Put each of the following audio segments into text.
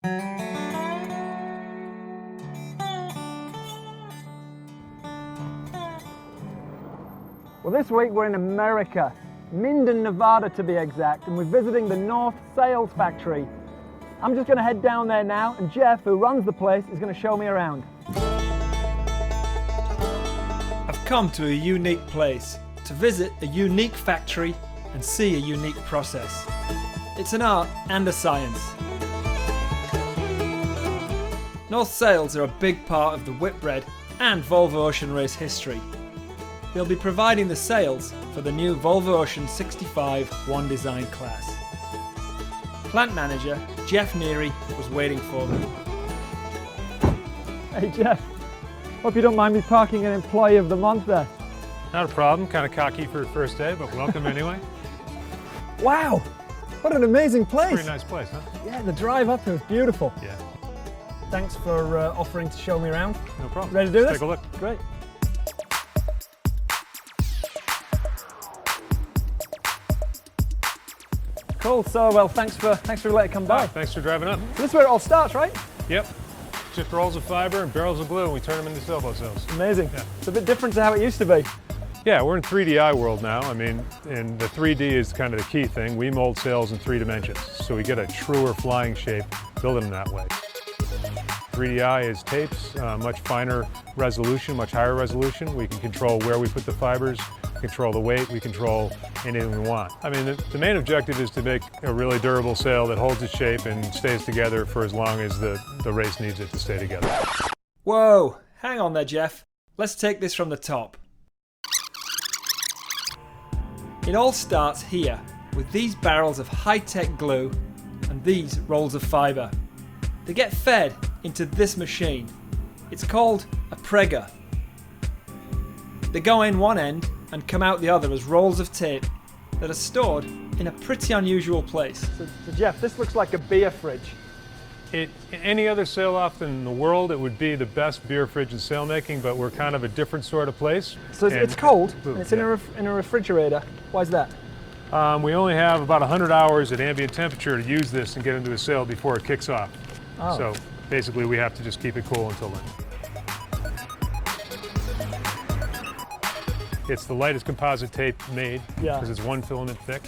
Well, this week we're in America, Minden, Nevada to be exact, and we're visiting the North Sails factory. I'm just going to head down there now, and Jeff, who runs the place, is going to show me around. I've come to a unique place, to visit a unique factory and see a unique process. It's an art and a science. North Sails are a big part of the Whitbread and Volvo Ocean Race history. They'll be providing the sails for the new Volvo Ocean 65 One Design class. Plant manager Jeff Neary was waiting for me. Hey Jeff, hope you don't mind me parking an employee of the month there. Not a problem, kind of cocky for the first day, but welcome anyway. Wow, what an amazing place. Pretty nice place, huh? Yeah, the drive up here is beautiful. Yeah. Thanks for offering to show me around. No problem. Ready to do this? Take a look. Great. Cool, so well, thanks for letting it come by. Thanks for driving up. So this is where it all starts, right? Yep. Just rolls of fiber and barrels of glue and we turn them into sailboat sails. Amazing. Yeah. It's a bit different to how it used to be. Yeah, we're in 3DI world now. I mean, and the 3D is kind of the key thing. We mold sails in 3 dimensions, so we get a truer flying shape building them that way. 3DI is tapes, much finer resolution, much higher resolution. We can control where we put the fibers, control the weight, we control anything we want. I mean, the main objective is to make a really durable sail that holds its shape and stays together for as long as the race needs it to stay together. Whoa, hang on there, Jeff. Let's take this from the top. It all starts here with these barrels of high-tech glue and these rolls of fibre. They get fed into this machine. It's called a pregger. They go in one end and come out the other as rolls of tape that are stored in a pretty unusual place. So Jeff, this looks like a beer fridge. In any other sail-off in the world, it would be the best beer fridge in sailmaking, but we're kind of a different sort of place. So it's cold, and it's in a refrigerator. Why is that? We only have about 100 hours at ambient temperature to use this and get into a sail before it kicks off. Oh. So basically we have to just keep it cool until then. It's the lightest composite tape made because it's 1 filament thick.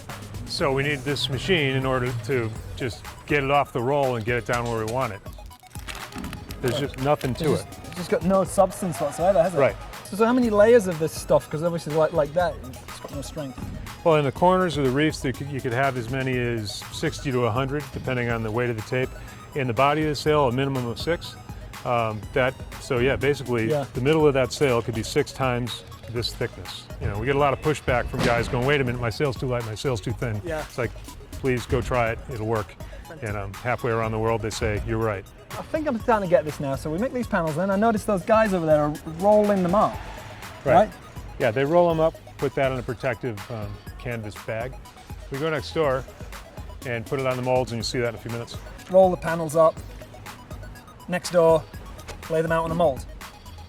So we need this machine in order to just get it off the roll and get it down where we want it. There's just nothing to it. It's just got no substance whatsoever, has it? Right. So how many layers of this stuff? Because obviously like that, it's got no strength. Well, in the corners of the reefs, you could have as many as 60 to 100, depending on the weight of the tape. In the body of the sail, a minimum of 6. So yeah, basically the middle of that sail could be 6 times this thickness. You know, we get a lot of pushback from guys going, wait a minute, my sail's too light, my sail's too thin. Yeah. It's like, please go try it, it'll work. And halfway around the world they say, you're right. I think I'm starting to get this now. So we make these panels then. I noticed those guys over there are rolling them up, right? Yeah, they roll them up, put that in a protective canvas bag. We go next door and put it on the molds and you'll see that in a few minutes. Roll the panels up, next door, lay them out on a mold.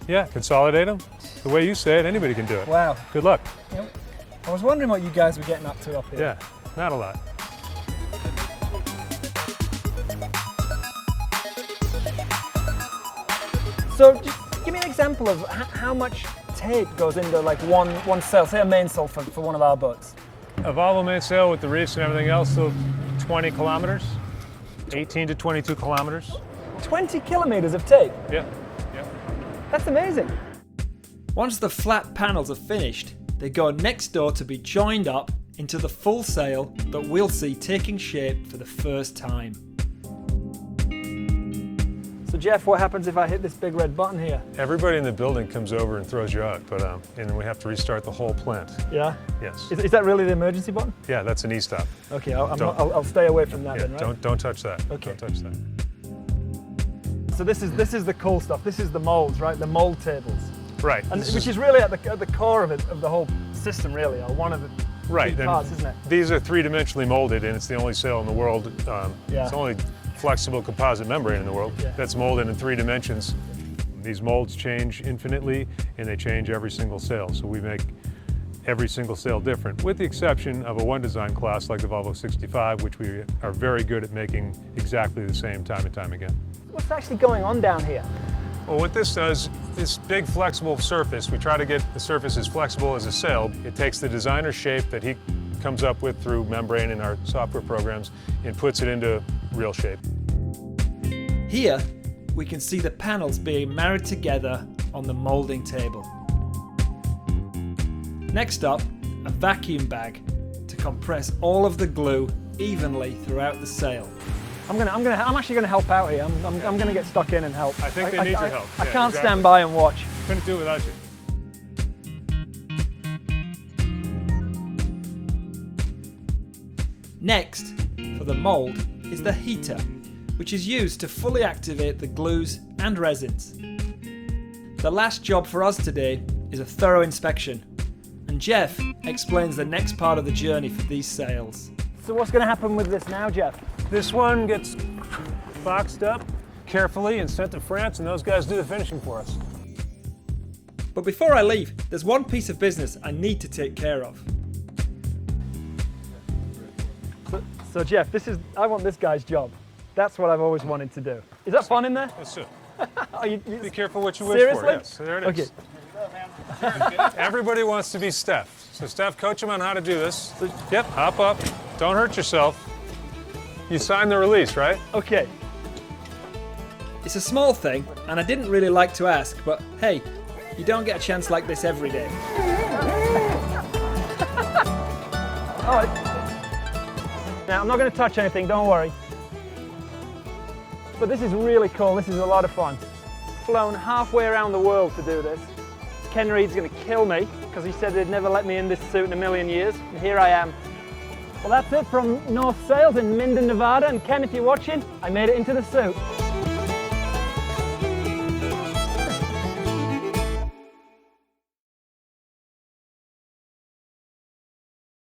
Yeah, consolidate them. The way you say it, anybody can do it. Wow. Good luck. Yep. I was wondering what you guys were getting up to up here. Yeah, not a lot. So just give me an example of how much tape goes into like one sail, say a mainsail for one of our boats. A Volvo mainsail with the reefs and everything else, so 20 kilometers, 18 to 22 kilometers. 20 kilometers of tape? Yeah. That's amazing. Once the flat panels are finished, they go next door to be joined up into the full sail that we'll see taking shape for the first time. So Jeff, what happens if I hit this big red button here? Everybody in the building comes over and throws you out, but and then we have to restart the whole plant. Yeah? Yes. Is that really the emergency button? Yeah, that's an e-stop. Okay, I'll stay away from that then, right? Don't touch that. Okay. Don't touch that. So this is the cool stuff. This is the molds, right? The mold tables. Right. And which is really at the core of it, of the whole system, really, or one of the key parts, isn't it? These are 3-dimensionally molded, and it's the only sail in the world. It's the only flexible composite membrane in the world that's molded in 3 dimensions. These molds change infinitely, and they change every single sail. So we make every single sail different, with the exception of a one design class like the Volvo 65, which we are very good at making exactly the same time and time again. What's actually going on down here? Well, what this does, this big flexible surface, we try to get the surface as flexible as a sail. It takes the designer shape that he comes up with through membrane in our software programs and puts it into real shape. Here, we can see the panels being married together on the moulding table. Next up, a vacuum bag to compress all of the glue evenly throughout the sail. I'm actually gonna help out here. I'm gonna get stuck in and help. I think they need your help. I can't stand by and watch. Couldn't do it without you. Next, for the mould, is the heater, which is used to fully activate the glues and resins. The last job for us today is a thorough inspection, and Jeff explains the next part of the journey for these sails. So what's going to happen with this now, Jeff? This one gets boxed up carefully and sent to France, and those guys do the finishing for us. But before I leave, there's one piece of business I need to take care of. So Jeff, I want this guy's job. That's what I've always wanted to do. Is that fun in there? That's it. Be careful what you wish seriously? for. Yes, there it is. Okay. Everybody wants to be Steph. So Steph, coach him on how to do this. Yep, hop up. Don't hurt yourself. You signed the release, right? Okay. It's a small thing, and I didn't really like to ask, but hey, you don't get a chance like this every day. Now, I'm not going to touch anything, don't worry. But this is really cool. This is a lot of fun. Flown halfway around the world to do this. Ken Reed's going to kill me because he said they'd never let me in this suit in a million years, and here I am. Well, that's it from North Sails in Minden, Nevada, and Ken, if you're watching, I made it into the suit.